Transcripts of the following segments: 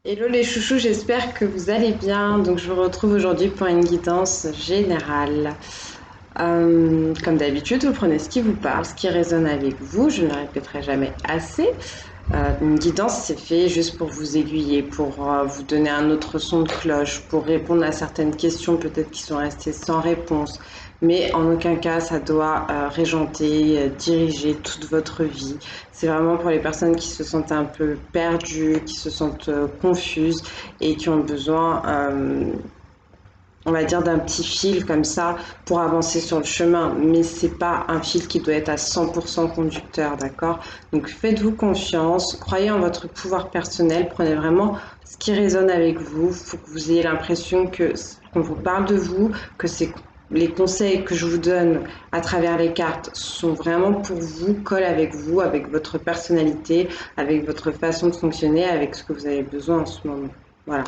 Hello les chouchous, j'espère que vous allez bien. Donc je vous retrouve aujourd'hui pour une guidance générale. Comme d'habitude, vous prenez ce qui vous parle, ce qui résonne avec vous. Je ne le répéterai jamais assez. Une guidance, c'est fait juste pour vous aiguiller, pour vous donner un autre son de cloche, pour répondre à certaines questions peut-être qui sont restées sans réponse. Mais en aucun cas, ça doit régenter, diriger toute votre vie. C'est vraiment pour les personnes qui se sentent un peu perdues, qui se sentent confuses et qui ont besoin, on va dire, d'un petit fil comme ça pour avancer sur le chemin. Mais c'est pas un fil qui doit être à 100% conducteur, d'accord? Donc faites-vous confiance, croyez en votre pouvoir personnel, prenez vraiment ce qui résonne avec vous. Il faut que vous ayez l'impression que qu'on vous parle de vous, que c'est les conseils que je vous donne à travers les cartes sont vraiment pour vous, collent avec vous, avec votre personnalité, avec votre façon de fonctionner, avec ce que vous avez besoin en ce moment. Voilà,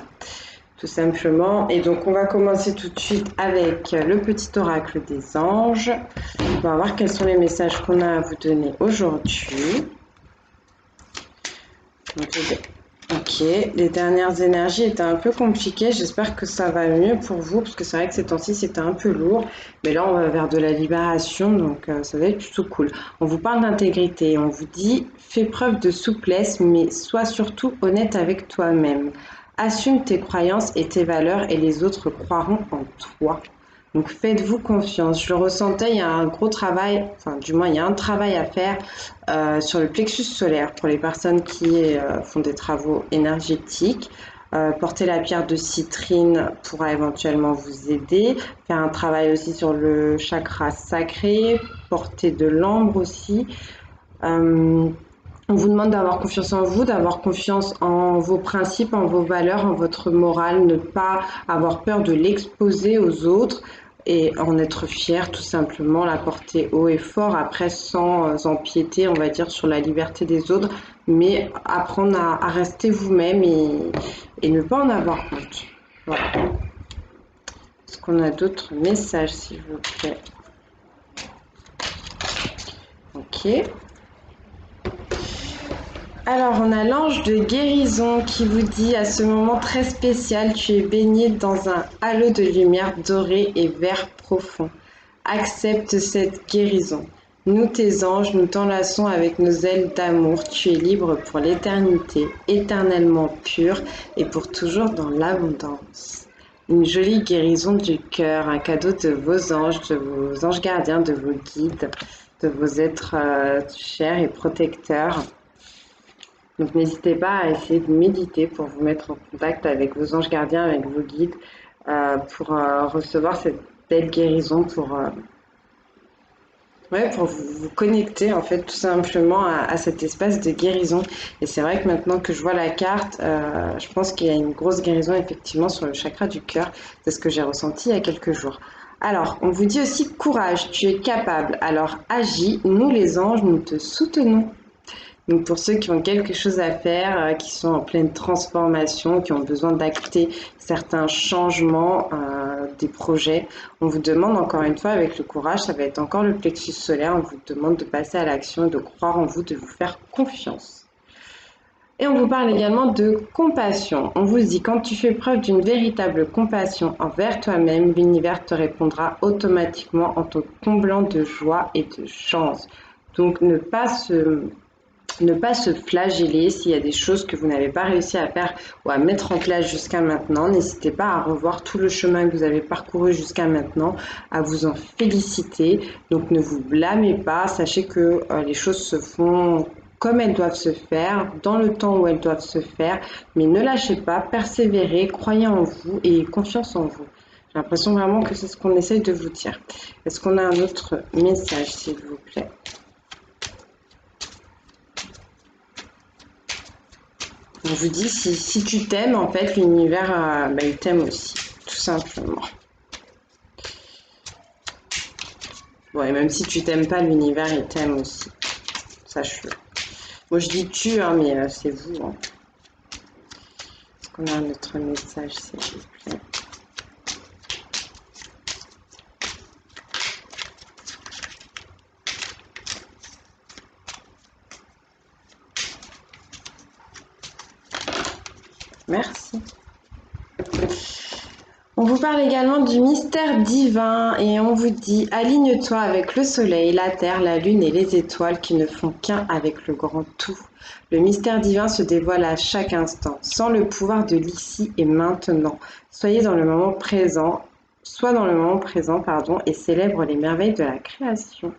tout simplement. Et donc, on va commencer tout de suite avec le petit oracle des anges. On va voir quels sont les messages qu'on a à vous donner aujourd'hui. Ok, les dernières énergies étaient un peu compliquées. J'espère que ça va mieux pour vous, parce que c'est vrai que ces temps-ci c'était un peu lourd. Mais là, on va vers de la libération, donc ça va être plutôt cool. On vous parle d'intégrité, on vous dit fais preuve de souplesse, mais sois surtout honnête avec toi-même. Assume tes croyances et tes valeurs, et les autres croiront en toi. Donc faites-vous confiance. Je le ressentais, il y a un gros travail, enfin du moins il y a un travail à faire sur le plexus solaire pour les personnes qui font des travaux énergétiques. Porter la pierre de citrine pourra éventuellement vous aider. Faire un travail aussi sur le chakra sacré, porter de l'ambre aussi. Euh, on vous demande d'avoir confiance en vous, d'avoir confiance en vos principes, en vos valeurs, en votre morale, ne pas avoir peur de l'exposer aux autres et en être fier tout simplement, la porter haut et fort, après sans empiéter, on va dire, sur la liberté des autres, mais apprendre à rester vous-même et ne pas en avoir honte. Voilà. Est-ce qu'on a d'autres messages, s'il vous plaît? Ok. Alors, on a l'ange de guérison qui vous dit à ce moment très spécial, tu es baigné dans un halo de lumière dorée et vert profond. Accepte cette guérison. Nous, tes anges, nous t'enlaçons avec nos ailes d'amour. Tu es libre pour l'éternité, éternellement pure et pour toujours dans l'abondance. Une jolie guérison du cœur, un cadeau de vos anges gardiens, de vos guides, de vos êtres chers et protecteurs. Donc n'hésitez pas à essayer de méditer pour vous mettre en contact avec vos anges gardiens, avec vos guides, pour recevoir cette belle guérison, ouais, pour vous connecter en fait tout simplement à cet espace de guérison. Et c'est vrai que maintenant que je vois la carte, je pense qu'il y a une grosse guérison effectivement sur le chakra du cœur. C'est ce que j'ai ressenti il y a quelques jours. Alors, on vous dit aussi courage, tu es capable. Alors agis, nous les anges, nous te soutenons. Donc pour ceux qui ont quelque chose à faire, qui sont en pleine transformation, qui ont besoin d'acter certains changements des projets, on vous demande encore une fois avec le courage, ça va être encore le plexus solaire, on vous demande de passer à l'action, de croire en vous, de vous faire confiance. Et on vous parle également de compassion. On vous dit quand tu fais preuve d'une véritable compassion envers toi-même, l'univers te répondra automatiquement en te comblant de joie et de chance. Donc ne pas se flageller s'il y a des choses que vous n'avez pas réussi à faire ou à mettre en place jusqu'à maintenant. N'hésitez pas à revoir tout le chemin que vous avez parcouru jusqu'à maintenant, à vous en féliciter. Donc ne vous blâmez pas, sachez que les choses se font comme elles doivent se faire, dans le temps où elles doivent se faire, mais ne lâchez pas, persévérez, croyez en vous et confiance en vous. J'ai l'impression vraiment que c'est ce qu'on essaye de vous dire. Est-ce qu'on a un autre message, s'il vous plaît? On vous dit si tu t'aimes, en fait, l'univers, il t'aime aussi, tout simplement. Bon, et même si tu t'aimes pas, l'univers, il t'aime aussi. Sache-le. Moi, je dis tu, hein, mais c'est vous. Hein. Est-ce qu'on a un autre message, s'il vous plaît? Merci. On vous parle également du mystère divin et on vous dit aligne-toi avec le soleil, la terre, la lune et les étoiles qui ne font qu'un avec le grand tout. Le mystère divin se dévoile à chaque instant, sans le pouvoir de l'ici et maintenant. Soyez dans le moment présent, sois dans le moment présent, pardon, et célèbre les merveilles de la création.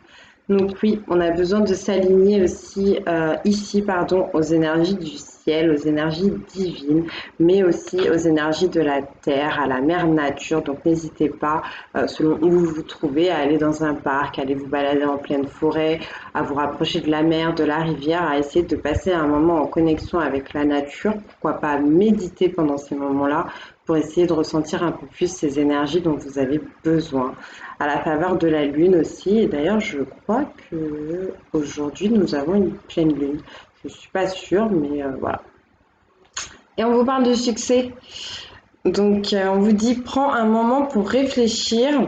Donc oui, on a besoin de s'aligner aussi ici, pardon, aux énergies du ciel, aux énergies divines, mais aussi aux énergies de la terre, à la mère nature. Donc n'hésitez pas, selon où vous vous trouvez, à aller dans un parc, à aller vous balader en pleine forêt, à vous rapprocher de la mer, de la rivière, à essayer de passer un moment en connexion avec la nature. Pourquoi pas méditer pendant ces moments-là pour essayer de ressentir un peu plus ces énergies dont vous avez besoin à la faveur de la lune aussi. Et d'ailleurs, je crois que aujourd'hui nous avons une pleine lune. Je suis pas sûre, mais voilà. Et on vous parle de succès. Donc, on vous dit prends un moment pour réfléchir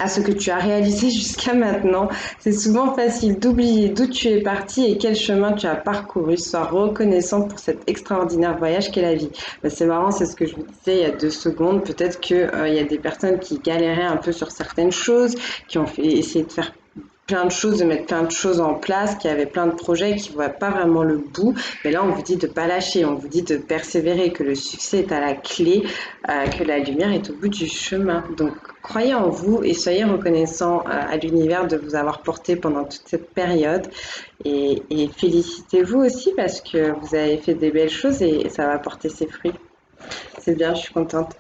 à ce que tu as réalisé jusqu'à maintenant. C'est souvent facile d'oublier d'où tu es parti et quel chemin tu as parcouru. Sois reconnaissant pour cet extraordinaire voyage qu'est la vie. Ben, c'est marrant, c'est ce que je vous disais il y a 2 secondes. Peut-être qu'il y a des personnes qui galéraient un peu sur certaines choses, qui ont essayé de faire plein de choses, de mettre plein de choses en place, qui avaient plein de projets, qui ne voient pas vraiment le bout. Mais là, on vous dit de ne pas lâcher, on vous dit de persévérer, que le succès est à la clé, que la lumière est au bout du chemin. Donc, croyez en vous et soyez reconnaissant à l'univers de vous avoir porté pendant toute cette période. Et félicitez-vous aussi parce que vous avez fait des belles choses et ça va porter ses fruits. C'est bien, je suis contente.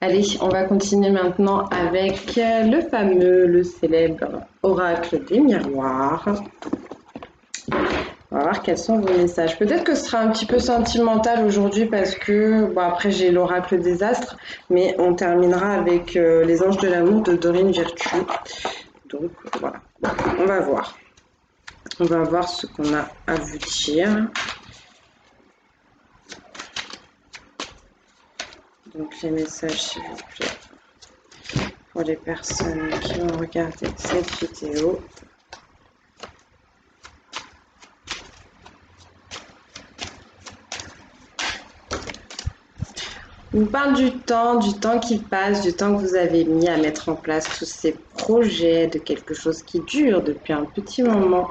Allez, on va continuer maintenant avec le célèbre oracle des miroirs. On va voir quels sont vos messages. Peut-être que ce sera un petit peu sentimental aujourd'hui parce que, bon, après j'ai l'oracle des astres, mais on terminera avec les anges de l'amour de Dorine Virtue. Donc voilà, on va voir. On va voir ce qu'on a à vous dire. Donc les messages, s'il vous plaît, pour les personnes qui vont regarder cette vidéo. On vous parle du temps qui passe, du temps que vous avez mis à mettre en place tous ces projets, de quelque chose qui dure depuis un petit moment.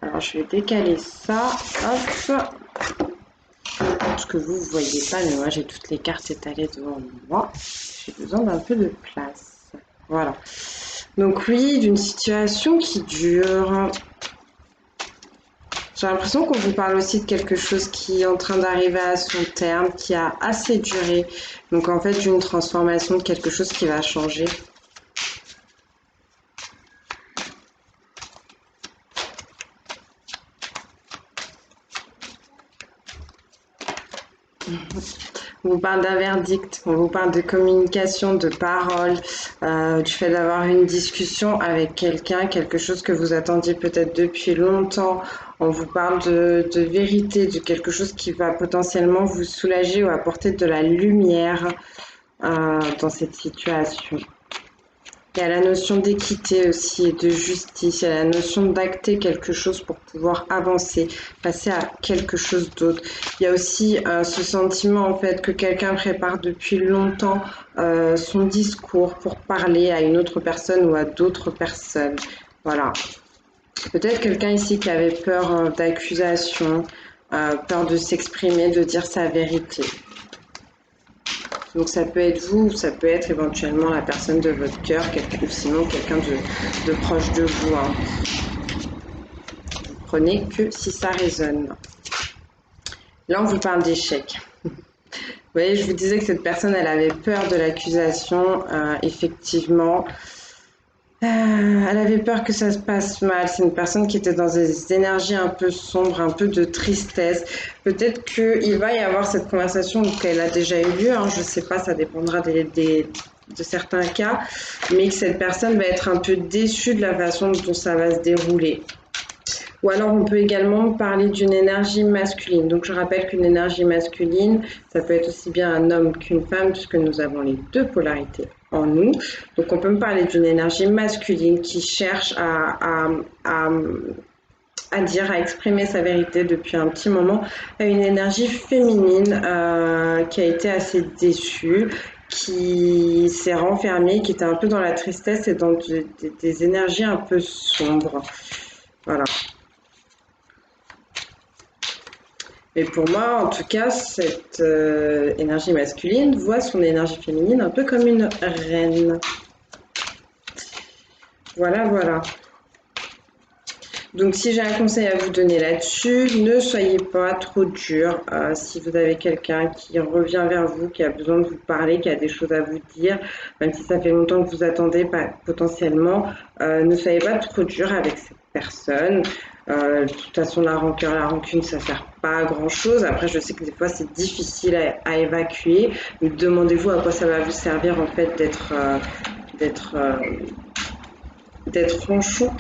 Alors je vais décaler ça, hop, parce que vous ne voyez pas, mais moi j'ai toutes les cartes étalées devant moi. J'ai besoin d'un peu de place. Voilà. Donc oui, d'une situation qui dure. J'ai l'impression qu'on vous parle aussi de quelque chose qui est en train d'arriver à son terme, qui a assez duré. Donc en fait, d'une transformation de quelque chose qui va changer. On vous parle d'un verdict, on vous parle de communication, de parole, du fait d'avoir une discussion avec quelqu'un, quelque chose que vous attendiez peut-être depuis longtemps. On vous parle de vérité, de quelque chose qui va potentiellement vous soulager ou apporter de la lumière dans cette situation. Il y a la notion d'équité aussi et de justice, il y a la notion d'acter quelque chose pour pouvoir avancer, passer à quelque chose d'autre. Il y a aussi ce sentiment en fait que quelqu'un prépare depuis longtemps son discours pour parler à une autre personne ou à d'autres personnes. Voilà. Peut-être quelqu'un ici qui avait peur d'accusation, peur de s'exprimer, de dire sa vérité. Donc ça peut être vous, ou ça peut être éventuellement la personne de votre cœur, ou sinon quelqu'un de proche de vous. Hein. Vous prenez que si ça résonne. Là, on vous parle d'échec. Vous voyez, je vous disais que cette personne, elle avait peur de l'accusation, effectivement. Elle avait peur que ça se passe mal. C'est une personne qui était dans des énergies un peu sombres, un peu de tristesse. Peut-être qu'il va y avoir cette conversation qu'elle a déjà eu lieu. Hein, je ne sais pas, ça dépendra de certains cas. Mais que cette personne va être un peu déçue de la façon dont ça va se dérouler. Ou alors on peut également parler d'une énergie masculine. Donc je rappelle qu'une énergie masculine, ça peut être aussi bien un homme qu'une femme, puisque nous avons les deux polarités en nous. Donc on peut me parler d'une énergie masculine qui cherche à à dire, à exprimer sa vérité depuis un petit moment, à une énergie féminine qui a été assez déçue, qui s'est renfermée, qui était un peu dans la tristesse et dans des énergies un peu sombres. Voilà. Et pour moi, en tout cas, cette énergie masculine voit son énergie féminine un peu comme une reine. Voilà, voilà. Donc, si j'ai un conseil à vous donner là-dessus, ne soyez pas trop dur. Si vous avez quelqu'un qui revient vers vous, qui a besoin de vous parler, qui a des choses à vous dire, même si ça fait longtemps que vous attendez potentiellement, ne soyez pas trop dur avec cette personne. De toute façon, la rancœur, la rancune, ça sert pas à grand-chose. Après, je sais que des fois, c'est difficile à évacuer. Mais demandez-vous à quoi ça va vous servir, en fait, d'être, euh, d'être ronchon,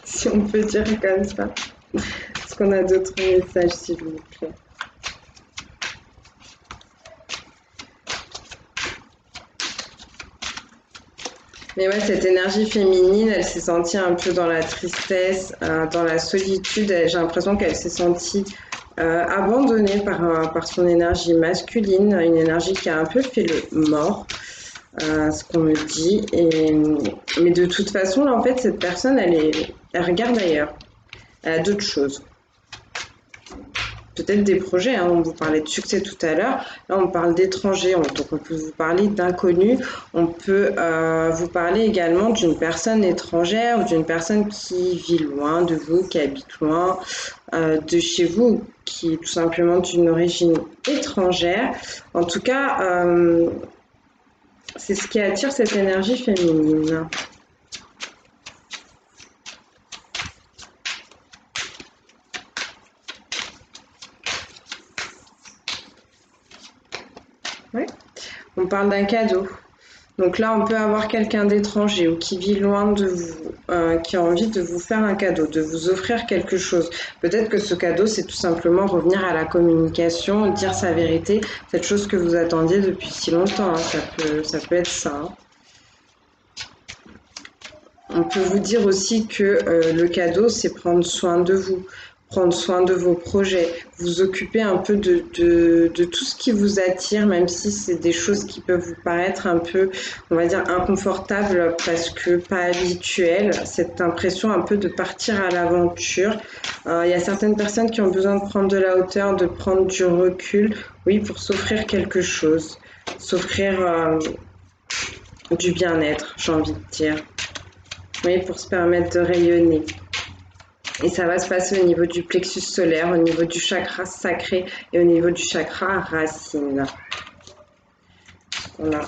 si on peut dire comme ça. Est-ce qu'on a d'autres messages, s'il vous plaît? Mais ouais, cette énergie féminine, elle s'est sentie un peu dans la tristesse, dans la solitude. J'ai l'impression qu'elle s'est sentie abandonnée par son énergie masculine, une énergie qui a un peu fait le mort, ce qu'on me dit. Mais de toute façon, là, en fait, cette personne, elle regarde ailleurs. Elle a d'autres choses. Peut-être des projets, hein. On vous parlait de succès tout à l'heure. Là, on parle d'étrangers, donc on peut vous parler d'inconnus. On peut vous parler également d'une personne étrangère ou d'une personne qui vit loin de vous, qui habite loin de chez vous, qui est tout simplement d'une origine étrangère. En tout cas, c'est ce qui attire cette énergie féminine. Oui. On parle d'un cadeau. Donc là, on peut avoir quelqu'un d'étranger ou qui vit loin de vous, qui a envie de vous faire un cadeau, de vous offrir quelque chose. Peut-être que ce cadeau, c'est tout simplement revenir à la communication, dire sa vérité, cette chose que vous attendiez depuis si longtemps, hein. Ça peut être ça, hein. On peut vous dire aussi que le cadeau, c'est prendre soin de vous, prendre soin de vos projets, vous occuper un peu de tout ce qui vous attire, même si c'est des choses qui peuvent vous paraître un peu, on va dire, inconfortables parce que pas habituelles. Cette impression un peu de partir à l'aventure. Il y a certaines personnes qui ont besoin de prendre de la hauteur, de prendre du recul, oui, pour s'offrir quelque chose, s'offrir du bien-être, j'ai envie de dire. Oui, pour se permettre de rayonner. Et ça va se passer au niveau du plexus solaire, au niveau du chakra sacré et au niveau du chakra racine. On a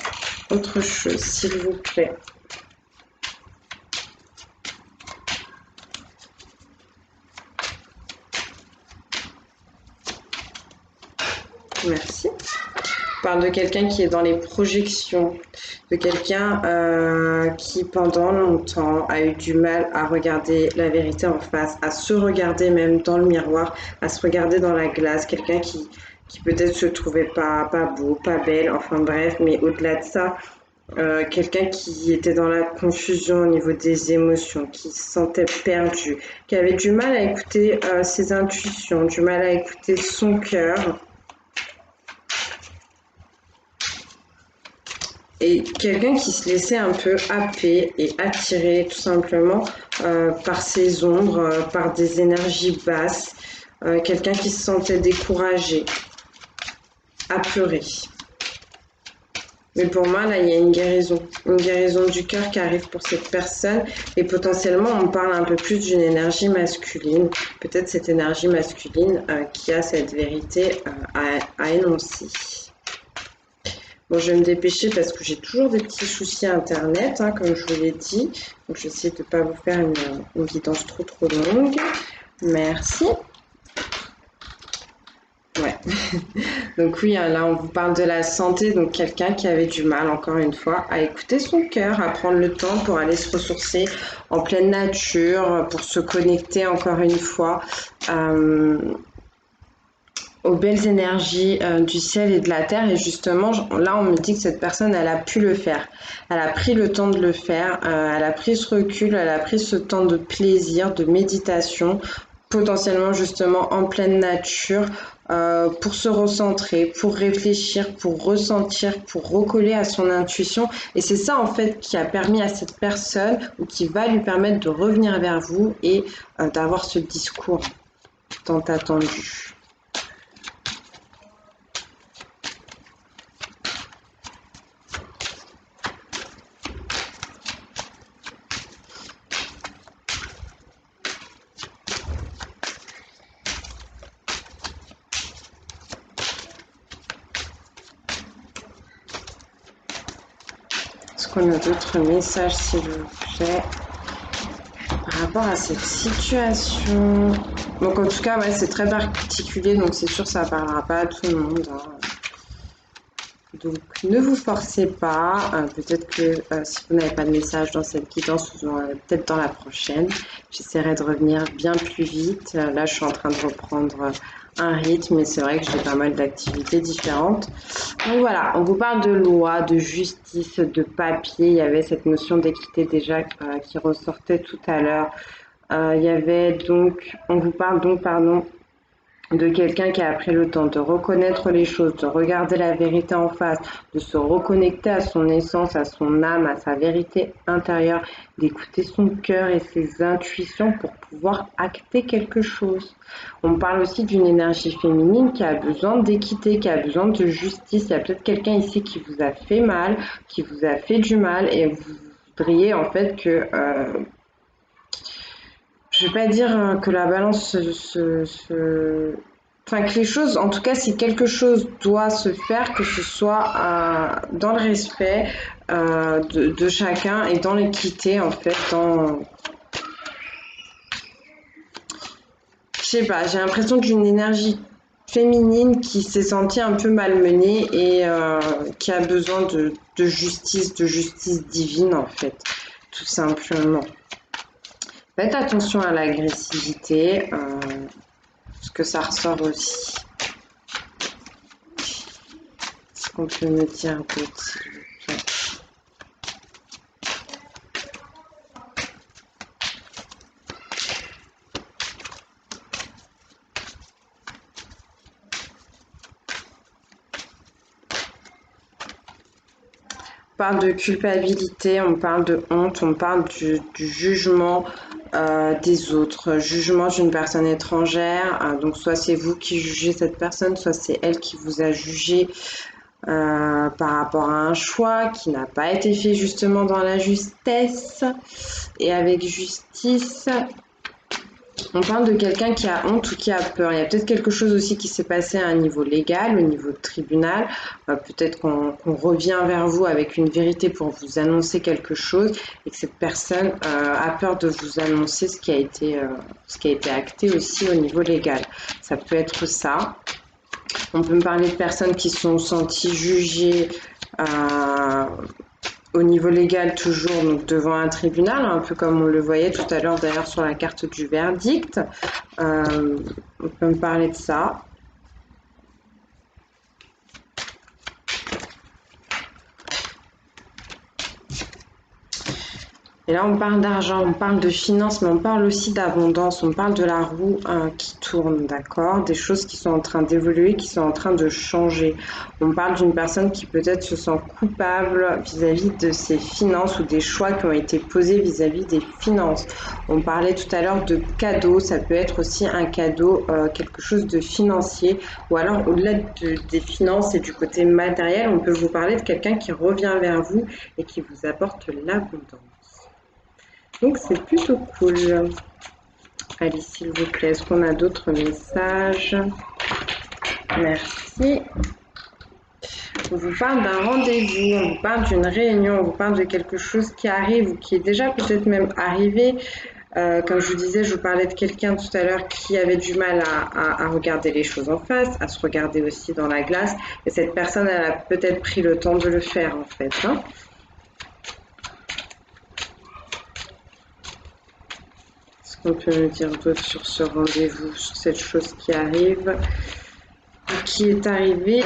autre chose, s'il vous plaît. Merci. On parle de quelqu'un qui est dans les projections, de quelqu'un qui pendant longtemps a eu du mal à regarder la vérité en face, à se regarder même dans le miroir, à se regarder dans la glace, quelqu'un qui peut-être se trouvait pas beau, pas belle, enfin bref, mais au-delà de ça, quelqu'un qui était dans la confusion au niveau des émotions, qui se sentait perdu, qui avait du mal à écouter ses intuitions, du mal à écouter son cœur. Et quelqu'un qui se laissait un peu happer et attirer tout simplement par ses ombres, par des énergies basses, quelqu'un qui se sentait découragé, apeuré. Mais pour moi, là, il y a une guérison du cœur qui arrive pour cette personne et potentiellement, on parle un peu plus d'une énergie masculine, peut-être cette énergie masculine qui a cette vérité à énoncer. Bon, je vais me dépêcher parce que j'ai toujours des petits soucis internet, hein, comme je vous l'ai dit. Donc, je vais essayer de ne pas vous faire une guidance trop longue. Merci. Ouais. Donc oui, hein, là, on vous parle de la santé. Donc, quelqu'un qui avait du mal, encore une fois, à écouter son cœur, à prendre le temps pour aller se ressourcer en pleine nature, pour se connecter, encore une fois, aux belles énergies du ciel et de la terre. Et justement, là, on me dit que cette personne, elle a pu le faire. Elle a pris le temps de le faire. Elle a pris ce recul, elle a pris ce temps de plaisir, de méditation potentiellement justement en pleine nature pour se recentrer, pour réfléchir, pour ressentir, pour recoller à son intuition. Et c'est ça en fait qui a permis à cette personne ou qui va lui permettre de revenir vers vous et d'avoir ce discours tant attendu. Est-ce qu'on a d'autres messages, s'il vous plaît, par rapport à cette situation? Donc en tout cas, ouais, c'est très particulier, donc c'est sûr que ça ne parlera pas à tout le monde, hein. Donc ne vous forcez pas, peut-être que si vous n'avez pas de message dans cette guidance, vous en aurez peut-être dans la prochaine. J'essaierai de revenir bien plus vite. Là, je suis en train de reprendre un rythme, et c'est vrai que j'ai pas mal d'activités différentes. Donc voilà, on vous parle de loi, de justice, de papier. Il y avait cette notion d'équité déjà qui ressortait tout à l'heure. Il y avait donc, on vous parle donc, pardon, de quelqu'un qui a pris le temps de reconnaître les choses, de regarder la vérité en face, de se reconnecter à son essence, à son âme, à sa vérité intérieure, d'écouter son cœur et ses intuitions pour pouvoir acter quelque chose. On parle aussi d'une énergie féminine qui a besoin d'équité, qui a besoin de justice. Il y a peut-être quelqu'un ici qui vous a fait mal, qui vous a fait du mal, et vous voudriez en fait que je vais pas dire que la balance enfin, que les choses, en tout cas, si quelque chose doit se faire, que ce soit dans le respect de chacun et dans l'équité, en fait, dans... Je sais pas, j'ai l'impression d'une énergie féminine qui s'est sentie un peu malmenée et qui a besoin de justice divine, en fait, tout simplement. Faites attention à l'agressivité, parce que ça ressort aussi. Est-ce qu'on peut me dire d'autres, s'il vous plaît? On parle de culpabilité, on parle de honte, on parle du jugement des autres, jugement d'une personne étrangère. Donc soit c'est vous qui jugez cette personne, soit c'est elle qui vous a jugé par rapport à un choix qui n'a pas été fait justement dans la justesse et avec justice. On parle de quelqu'un qui a honte ou qui a peur. Il y a peut-être quelque chose aussi qui s'est passé à un niveau légal, au niveau tribunal. Peut-être qu'on revient vers vous avec une vérité pour vous annoncer quelque chose et que cette personne a peur de vous annoncer ce qui a été acté aussi au niveau légal. Ça peut être ça. On peut me parler de personnes qui se sont senties jugées au niveau légal toujours, donc devant un tribunal, un peu comme on le voyait tout à l'heure d'ailleurs sur la carte du verdict. On peut me parler de ça. Et là, on parle d'argent, on parle de finances, mais on parle aussi d'abondance, on parle de la roue qui tourne, d'accord? Des choses qui sont en train d'évoluer, qui sont en train de changer. On parle d'une personne qui peut-être se sent coupable vis-à-vis de ses finances ou des choix qui ont été posés vis-à-vis des finances. On parlait tout à l'heure de cadeaux, ça peut être aussi un cadeau, quelque chose de financier, ou alors au-delà des finances et du côté matériel, on peut vous parler de quelqu'un qui revient vers vous et qui vous apporte l'abondance. Donc c'est plutôt cool. Allez, s'il vous plaît, est-ce qu'on a d'autres messages? Merci. On vous parle d'un rendez-vous, on vous parle d'une réunion, on vous parle de quelque chose qui arrive ou qui est déjà peut-être même arrivé. Comme je vous disais, je vous parlais de quelqu'un tout à l'heure qui avait du mal à regarder les choses en face, à se regarder aussi dans la glace. Et cette personne, elle a peut-être pris le temps de le faire en fait, hein. On peut me dire d'autres sur ce rendez-vous, sur cette chose qui arrive, qui est arrivée.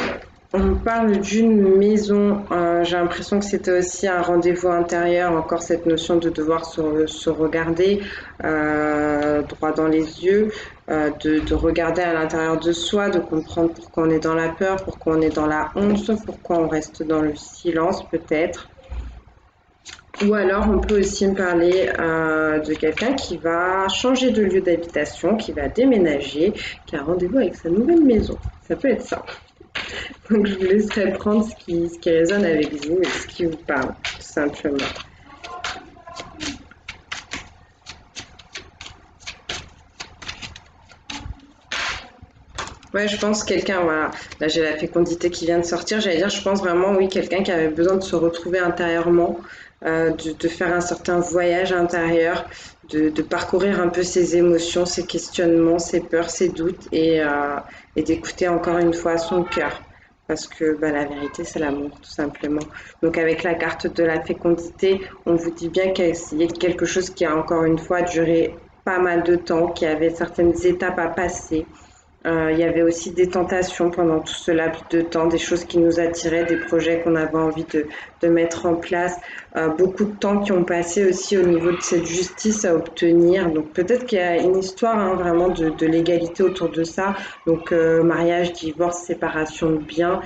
On parle d'une maison. J'ai l'impression que c'était aussi un rendez-vous intérieur, encore cette notion de devoir se regarder droit dans les yeux, de regarder à l'intérieur de soi, de comprendre pourquoi on est dans la peur, pourquoi on est dans la honte, pourquoi on reste dans le silence peut-être. Ou alors on peut aussi me parler de quelqu'un qui va changer de lieu d'habitation, qui va déménager, qui a rendez-vous avec sa nouvelle maison. Ça peut être ça. Donc je vous laisserai prendre ce qui résonne avec vous et ce qui vous parle, tout simplement. Ouais, je pense quelqu'un, voilà, là j'ai la fécondité qui vient de sortir, j'allais dire, je pense vraiment, oui, quelqu'un qui avait besoin de se retrouver intérieurement, de faire un certain voyage intérieur, de parcourir un peu ses émotions, ses questionnements, ses peurs, ses doutes et d'écouter encore une fois son cœur. Parce que bah, la vérité, c'est l'amour, tout simplement. Donc avec la carte de la fécondité, on vous dit bien qu'il y a quelque chose qui a encore une fois duré pas mal de temps, qui avait certaines étapes à passer. Il y avait aussi des tentations pendant tout ce laps de temps, des choses qui nous attiraient, des projets qu'on avait envie de mettre en place, beaucoup de temps qui ont passé aussi au niveau de cette justice à obtenir. Donc peut-être qu'il y a une histoire hein, vraiment de l'égalité autour de ça. Donc mariage, divorce, séparation de biens,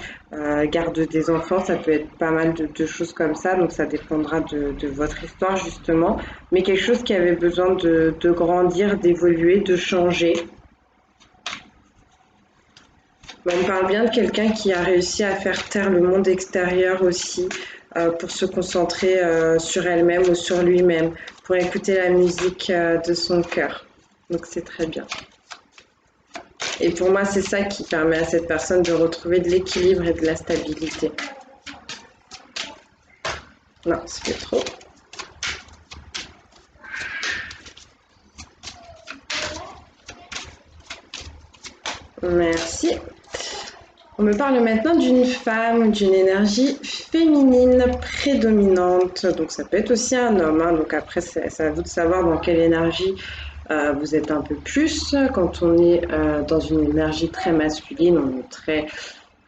garde des enfants, ça peut être pas mal de choses comme ça. Donc ça dépendra de votre histoire justement. Mais quelque chose qui avait besoin de grandir, d'évoluer, de changer. On parle bien de quelqu'un qui a réussi à faire taire le monde extérieur aussi pour se concentrer sur elle-même ou sur lui-même, pour écouter la musique de son cœur. Donc c'est très bien. Et pour moi, c'est ça qui permet à cette personne de retrouver de l'équilibre et de la stabilité. Non, c'est trop. Merci. On me parle maintenant d'une femme, d'une énergie féminine prédominante. Donc ça peut être aussi un homme. Hein. Donc après, c'est à vous de savoir dans quelle énergie vous êtes un peu plus. Quand on est dans une énergie très masculine, on est très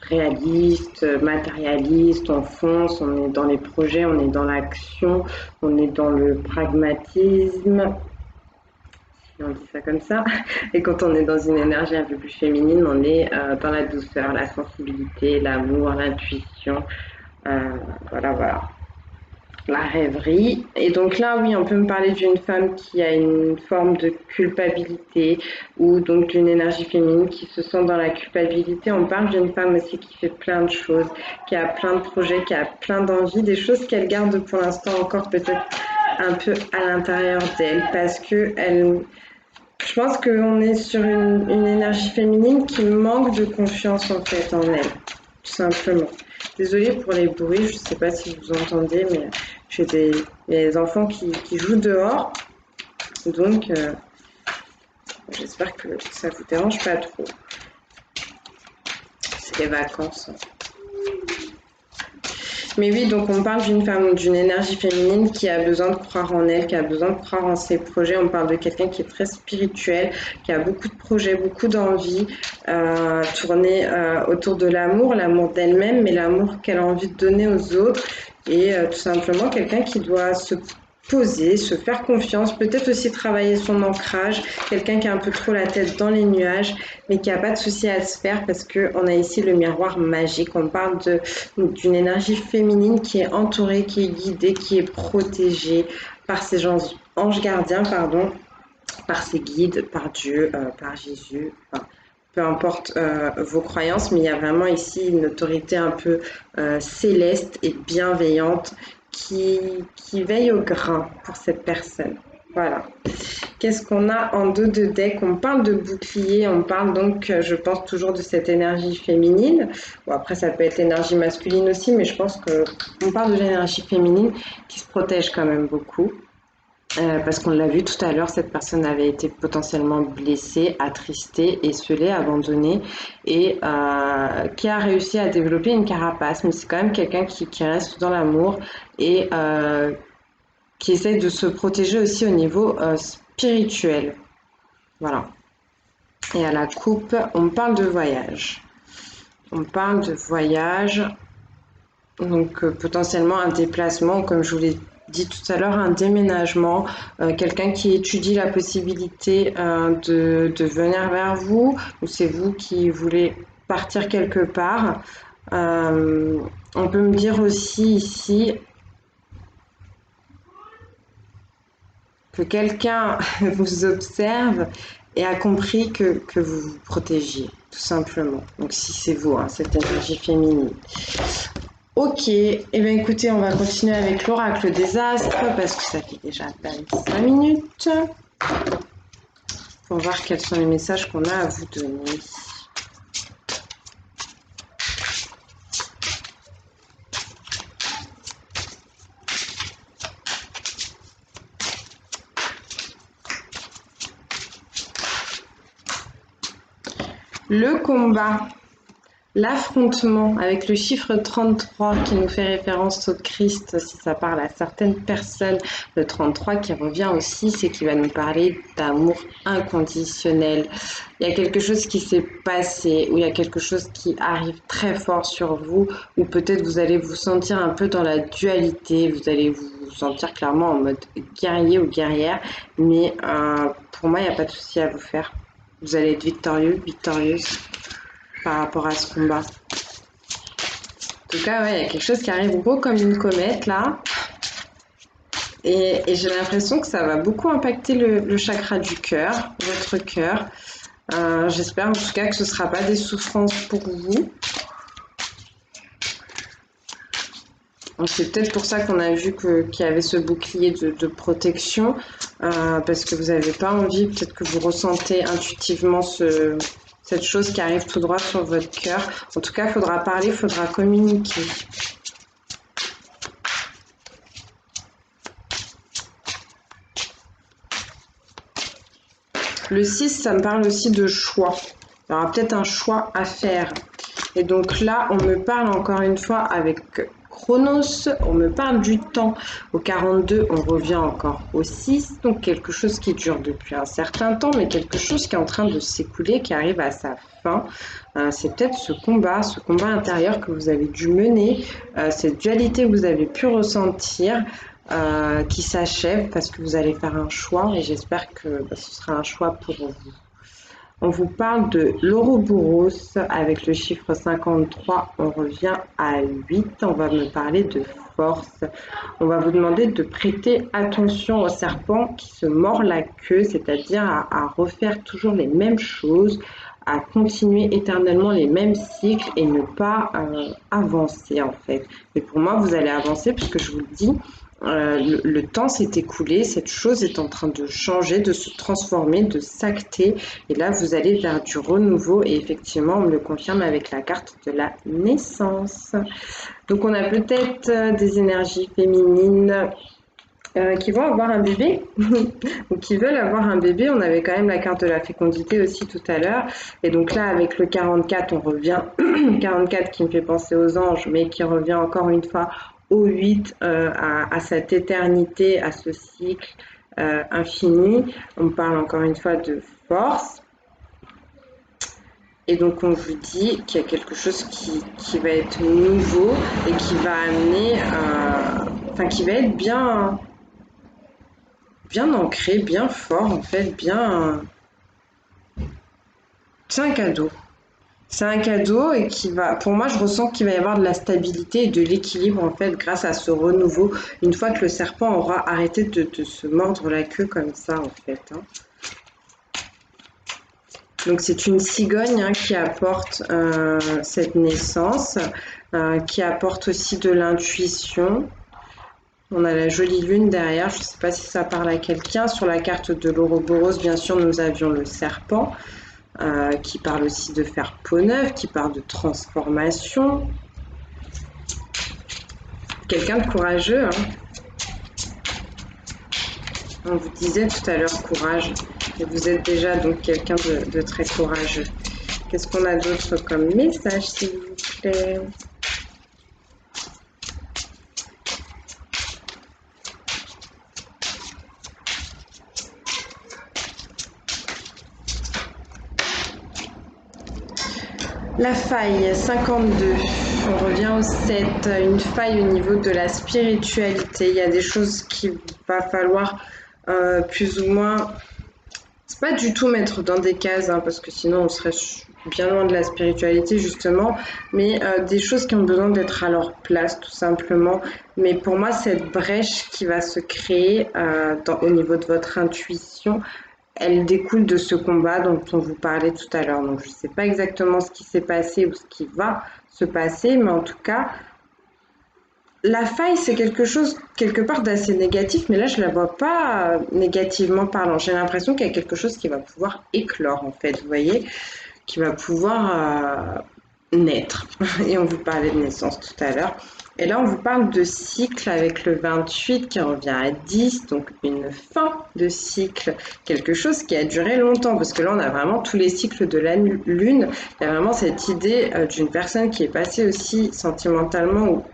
réaliste, matérialiste, on fonce, on est dans les projets, on est dans l'action, on est dans le pragmatisme, on dit ça comme ça. Et quand on est dans une énergie un peu plus féminine, on est dans la douceur, la sensibilité, l'amour, l'intuition, euh, voilà, voilà, la rêverie. Et donc là, oui, on peut me parler d'une femme qui a une forme de culpabilité ou donc d'une énergie féminine qui se sent dans la culpabilité. On parle d'une femme aussi qui fait plein de choses, qui a plein de projets, qui a plein d'envies, des choses qu'elle garde pour l'instant encore peut-être un peu à l'intérieur d'elle parce que elle, je pense qu'on est sur une énergie féminine qui manque de confiance en fait en elle, tout simplement. Désolée pour les bruits, je ne sais pas si vous entendez, mais j'ai des enfants qui jouent dehors, donc j'espère que ça vous dérange pas trop. C'est les vacances. Mais oui, donc on parle d'une femme, d'une énergie féminine qui a besoin de croire en elle, qui a besoin de croire en ses projets. On parle de quelqu'un qui est très spirituel, qui a beaucoup de projets, beaucoup d'envies, tournées autour de l'amour, l'amour d'elle-même, mais l'amour qu'elle a envie de donner aux autres. Et tout simplement quelqu'un qui doit se poser, se faire confiance, peut-être aussi travailler son ancrage, quelqu'un qui a un peu trop la tête dans les nuages, mais qui n'a pas de souci à se faire parce qu'on a ici le miroir magique. On parle d'une énergie féminine qui est entourée, qui est guidée, qui est protégée par ses anges gardiens, pardon, par ses guides, par Dieu, par Jésus, enfin, peu importe vos croyances, mais il y a vraiment ici une autorité un peu céleste et bienveillante qui, qui veille au grain pour cette personne. Voilà. Qu'est-ce qu'on a en dos de deck? On parle de bouclier, on parle donc, je pense, toujours de cette énergie féminine. Bon, après, ça peut être l'énergie masculine aussi, mais je pense qu'on parle de l'énergie féminine qui se protège quand même beaucoup. Parce qu'on l'a vu tout à l'heure, cette personne avait été potentiellement blessée, attristée, esseulée, abandonnée et qui a réussi à développer une carapace. Mais c'est quand même quelqu'un qui reste dans l'amour et qui essaye de se protéger aussi au niveau spirituel. Voilà. Et à la coupe, on parle de voyage. On parle de voyage, donc potentiellement un déplacement, comme je vous l'ai dit tout à l'heure, un déménagement, quelqu'un qui étudie la possibilité de venir vers vous, ou c'est vous qui voulez partir quelque part. Euh, on peut me dire aussi ici que quelqu'un vous observe et a compris que vous vous protégiez, tout simplement. Donc si c'est vous, hein, cette énergie féminine. Ok, et eh bien écoutez, on va continuer avec l'oracle des astres parce que ça fait déjà 25 minutes pour voir quels sont les messages qu'on a à vous donner. Le combat. L'affrontement avec le chiffre 33 qui nous fait référence au Christ, si ça parle à certaines personnes, le 33 qui revient aussi, c'est qu'il va nous parler d'amour inconditionnel. Il y a quelque chose qui s'est passé, ou il y a quelque chose qui arrive très fort sur vous, ou peut-être vous allez vous sentir un peu dans la dualité, vous allez vous sentir clairement en mode guerrier ou guerrière, mais pour moi, il n'y a pas de souci à vous faire. Vous allez être victorieux, victorieuse par rapport à ce combat. En tout cas, ouais, il y a quelque chose qui arrive gros comme une comète là. Et j'ai l'impression que ça va beaucoup impacter le chakra du cœur, votre cœur. J'espère en tout cas que ce ne sera pas des souffrances pour vous. C'est peut-être pour ça qu'on a vu qu'il y avait ce bouclier de protection, parce que vous n'avez pas envie, peut-être que vous ressentez intuitivement cette chose qui arrive tout droit sur votre cœur. En tout cas, il faudra parler, il faudra communiquer. Le 6, ça me parle aussi de choix. Il y aura peut-être un choix à faire. Et donc là, on me parle encore une fois avec Chronos, on me parle du temps. Au 42, on revient encore au 6, donc quelque chose qui dure depuis un certain temps, mais quelque chose qui est en train de s'écouler, qui arrive à sa fin. C'est peut-être ce combat intérieur que vous avez dû mener, cette dualité que vous avez pu ressentir, qui s'achève parce que vous allez faire un choix et j'espère que ce sera un choix pour vous. On vous parle de l'Ouroboros avec le chiffre 53, on revient à 8, on va me parler de force. On va vous demander de prêter attention au serpent qui se mord la queue, c'est-à-dire à refaire toujours les mêmes choses, à continuer éternellement les mêmes cycles et ne pas avancer en fait. Mais pour moi, vous allez avancer puisque je vous le dis, le temps s'est écoulé, cette chose est en train de changer, de se transformer, de s'acter. Et là, vous allez vers du renouveau. Et effectivement, on me le confirme avec la carte de la naissance. Donc, on a peut-être des énergies féminines qui vont avoir un bébé ou qui veulent avoir un bébé. On avait quand même la carte de la fécondité aussi tout à l'heure. Et donc là, avec le 44, on revient 44 qui me fait penser aux anges, mais qui revient encore une fois au 8, à cette éternité, à ce cycle infini. On parle encore une fois de force. Et donc on vous dit qu'il y a quelque chose qui va être nouveau et qui va amener, qui va être bien ancré, bien fort en fait, bien. C'est un cadeau. C'est un cadeau et qui va, pour moi, je ressens qu'il va y avoir de la stabilité et de l'équilibre en fait grâce à ce renouveau. Une fois que le serpent aura arrêté de se mordre la queue comme ça en fait. Hein. Donc c'est une cigogne qui apporte cette naissance, qui apporte aussi de l'intuition. On a la jolie lune derrière, je ne sais pas si ça parle à quelqu'un. Sur la carte de l'Ouroboros, bien sûr, nous avions le serpent, qui parle aussi de faire peau neuve, qui parle de transformation. Quelqu'un de courageux. Hein. On vous disait tout à l'heure courage, et vous êtes déjà donc quelqu'un de très courageux. Qu'est-ce qu'on a d'autre comme message, s'il vous plaît ? La faille, 52. On revient au 7. Une faille au niveau de la spiritualité. Il y a des choses qu'il va falloir plus ou moins. C'est pas du tout mettre dans des cases, hein, parce que sinon on serait bien loin de la spiritualité justement, mais des choses qui ont besoin d'être à leur place tout simplement. Mais pour moi, cette brèche qui va se créer au niveau de votre intuition, elle découle de ce combat dont on vous parlait tout à l'heure. Donc je ne sais pas exactement ce qui s'est passé ou ce qui va se passer, mais en tout cas, la faille, c'est quelque chose quelque part d'assez négatif, mais là, je la vois pas négativement parlant. J'ai l'impression qu'il y a quelque chose qui va pouvoir éclore, en fait, vous voyez, qui va pouvoir naître. Et on vous parlait de naissance tout à l'heure. Et là, on vous parle de cycle avec le 28 qui revient à 10, donc une fin de cycle, quelque chose qui a duré longtemps, parce que là, on a vraiment tous les cycles de la lune. Il y a vraiment cette idée d'une personne qui est passée aussi sentimentalement ou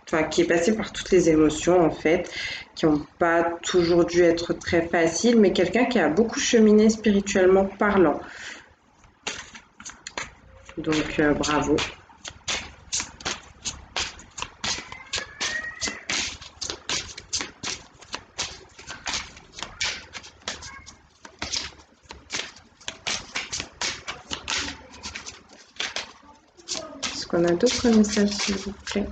enfin, qui est passé par toutes les émotions en fait, qui n'ont pas toujours dû être très faciles, mais quelqu'un qui a beaucoup cheminé spirituellement parlant. Donc bravo. Est-ce qu'on a d'autres messages s'il vous plaît?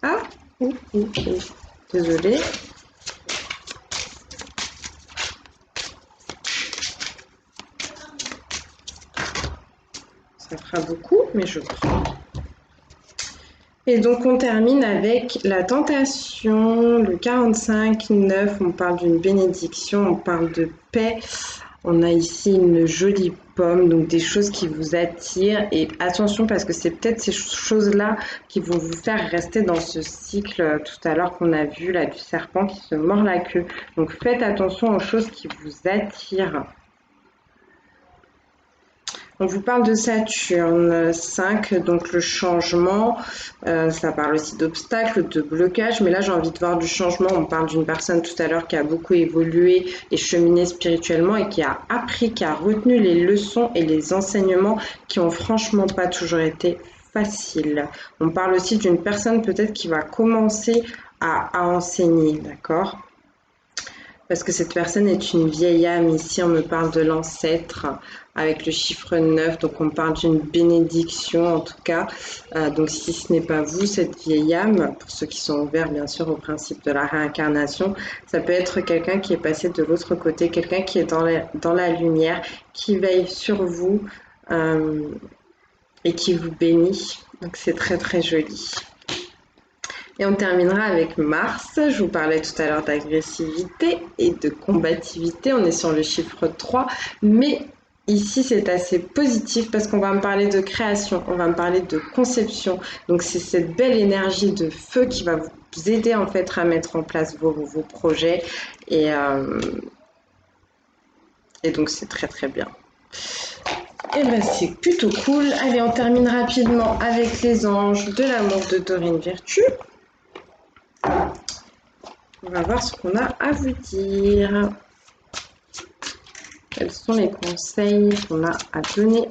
Ah, désolée. Ça fera beaucoup, mais je prends. Et donc on termine avec la tentation, le 45-9, on parle d'une bénédiction, on parle de paix. On a ici une jolie pomme, donc des choses qui vous attirent. Et attention parce que c'est peut-être ces choses-là qui vont vous faire rester dans ce cycle tout à l'heure qu'on a vu, là, du serpent qui se mord la queue. Donc faites attention aux choses qui vous attirent. On vous parle de Saturne 5, donc le changement, ça parle aussi d'obstacles, de blocages, mais là j'ai envie de voir du changement. On parle d'une personne tout à l'heure qui a beaucoup évolué et cheminé spirituellement et qui a appris, qui a retenu les leçons et les enseignements qui ont franchement pas toujours été faciles. On parle aussi d'une personne peut-être qui va commencer à enseigner, d'accord ? Parce que cette personne est une vieille âme. Ici, on me parle de l'ancêtre avec le chiffre 9. Donc, on parle d'une bénédiction en tout cas. Donc, si ce n'est pas vous, cette vieille âme, pour ceux qui sont ouverts bien sûr au principe de la réincarnation, ça peut être quelqu'un qui est passé de l'autre côté, quelqu'un qui est dans la lumière, qui veille sur vous et qui vous bénit. Donc, c'est très très joli. Et on terminera avec Mars. Je vous parlais tout à l'heure d'agressivité et de combativité. On est sur le chiffre 3. Mais ici, c'est assez positif parce qu'on va me parler de création, on va me parler de conception. Donc, c'est cette belle énergie de feu qui va vous aider en fait à mettre en place vos projets. Et donc, c'est très très bien. Et ben c'est plutôt cool. Allez, on termine rapidement avec les anges de l'amour de Dorine Virtue. On va voir ce qu'on a à vous dire. Quels sont les conseils qu'on a à donner?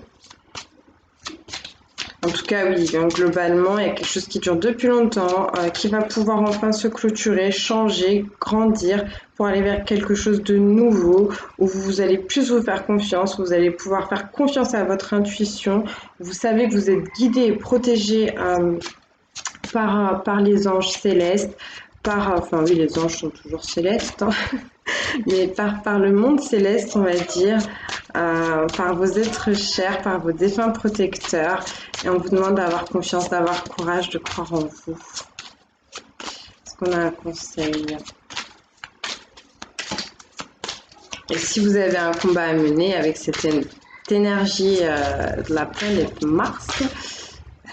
En tout cas, oui, donc globalement, il y a quelque chose qui dure depuis longtemps, qui va pouvoir enfin se clôturer, changer, grandir pour aller vers quelque chose de nouveau, où vous allez plus vous faire confiance, vous allez pouvoir faire confiance à votre intuition. Vous savez que vous êtes guidé et protégé par les anges célestes. Enfin oui, les anges sont toujours célestes, hein, mais par le monde céleste, on va dire, par vos êtres chers, par vos défunts protecteurs. Et on vous demande d'avoir confiance, d'avoir courage, de croire en vous. Est-ce qu'on a un conseil? Et si vous avez un combat à mener avec cette énergie de la planète Mars,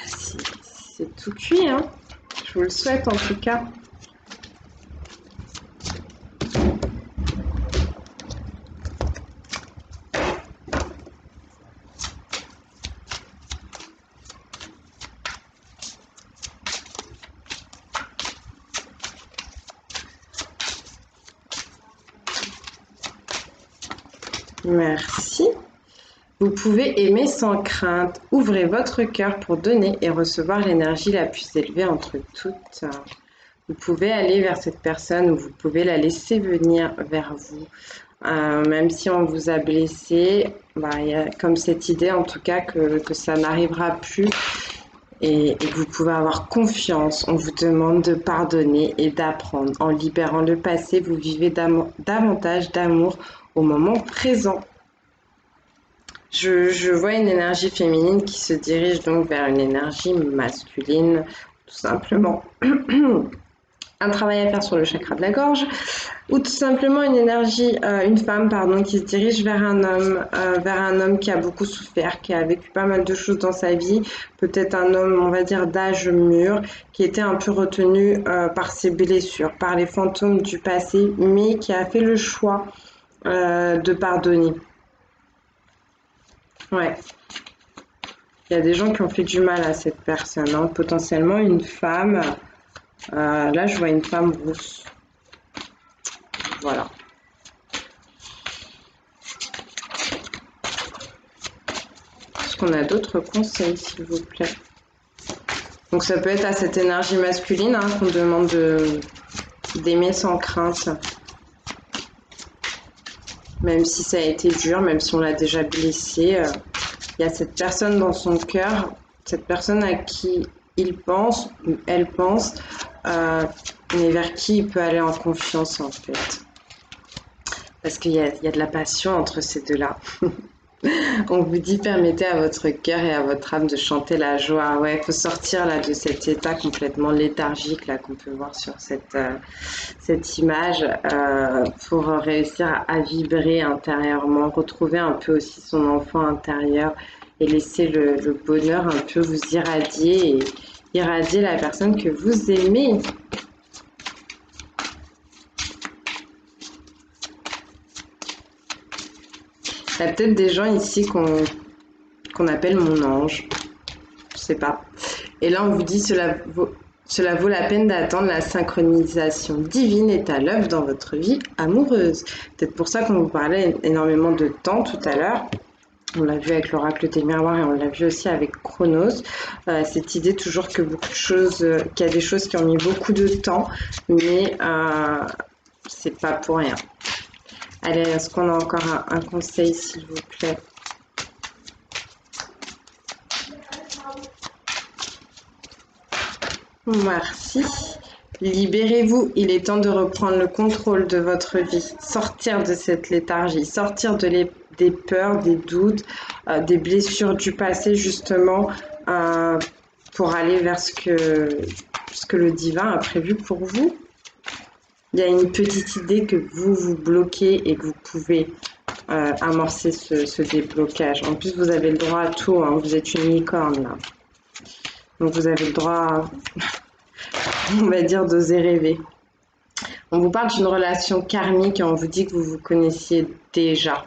c'est tout cuit, hein. Je vous le souhaite en tout cas. Merci. Vous pouvez aimer sans crainte. Ouvrez votre cœur pour donner et recevoir l'énergie la plus élevée entre toutes. Vous pouvez aller vers cette personne ou vous pouvez la laisser venir vers vous. Même si on vous a blessé, il y a comme cette idée en tout cas que ça n'arrivera plus et que vous pouvez avoir confiance. On vous demande de pardonner et d'apprendre. En libérant le passé, vous vivez davantage d'amour au moment présent. Je vois une énergie féminine qui se dirige donc vers une énergie masculine, tout simplement. Un travail à faire sur le chakra de la gorge, ou tout simplement une énergie, une femme pardon, qui se dirige vers un homme qui a beaucoup souffert, qui a vécu pas mal de choses dans sa vie, peut-être un homme, on va dire, d'âge mûr, qui était un peu retenu par ses blessures, par les fantômes du passé, mais qui a fait le choix de pardonner. Ouais. Il y a des gens qui ont fait du mal à cette personne, hein. Potentiellement une femme. Là, je vois une femme rousse. Voilà. Est-ce qu'on a d'autres conseils, s'il vous plaît? Donc, ça peut être à cette énergie masculine hein, qu'on demande d'aimer sans crainte. Même si ça a été dur, même si on l'a déjà blessé, il y a cette personne dans son cœur, cette personne à qui il pense, ou elle pense, mais vers qui il peut aller en confiance en fait. Parce qu'il y a de la passion entre ces deux-là. On vous dit permettez à votre cœur et à votre âme de chanter la joie. Ouais, il faut sortir là de cet état complètement léthargique là qu'on peut voir sur cette image pour réussir à vibrer intérieurement, retrouver un peu aussi son enfant intérieur et laisser le bonheur un peu vous irradier et irradier la personne que vous aimez. Il y a peut-être des gens ici qu'on appelle mon ange, je sais pas. Et là on vous dit cela vaut la peine d'attendre, la synchronisation divine est à l'œuvre dans votre vie amoureuse. Peut-être pour ça qu'on vous parlait énormément de temps tout à l'heure. On l'a vu avec l'oracle des miroirs et on l'a vu aussi avec Chronos. Cette idée toujours que beaucoup de choses, qu'il y a des choses qui ont mis beaucoup de temps, mais c'est pas pour rien. Allez, est-ce qu'on a encore un conseil, s'il vous plaît? Merci. Libérez-vous, il est temps de reprendre le contrôle de votre vie, sortir de cette léthargie, sortir des peurs, des doutes, des blessures du passé justement, pour aller vers ce que le divin a prévu pour vous. Il y a une petite idée que vous bloquez et que vous pouvez amorcer ce déblocage. En plus, vous avez le droit à tout, hein, vous êtes une licorne là. Donc vous avez le droit, on va dire, d'oser rêver. On vous parle d'une relation karmique et on vous dit que vous vous connaissiez déjà.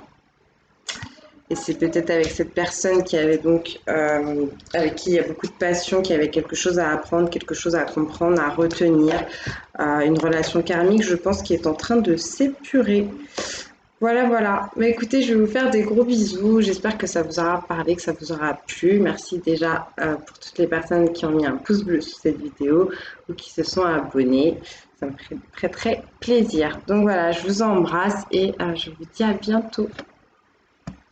Et c'est peut-être avec cette personne qui avait donc, avec qui il y a beaucoup de passion, qui avait quelque chose à apprendre, quelque chose à comprendre, à retenir. Une relation karmique, je pense, qui est en train de s'épurer. Voilà, voilà. Mais écoutez, je vais vous faire des gros bisous. J'espère que ça vous aura parlé, que ça vous aura plu. Merci déjà pour toutes les personnes qui ont mis un pouce bleu sur cette vidéo ou qui se sont abonnées. Ça me ferait très, très plaisir. Donc voilà, je vous embrasse et je vous dis à bientôt.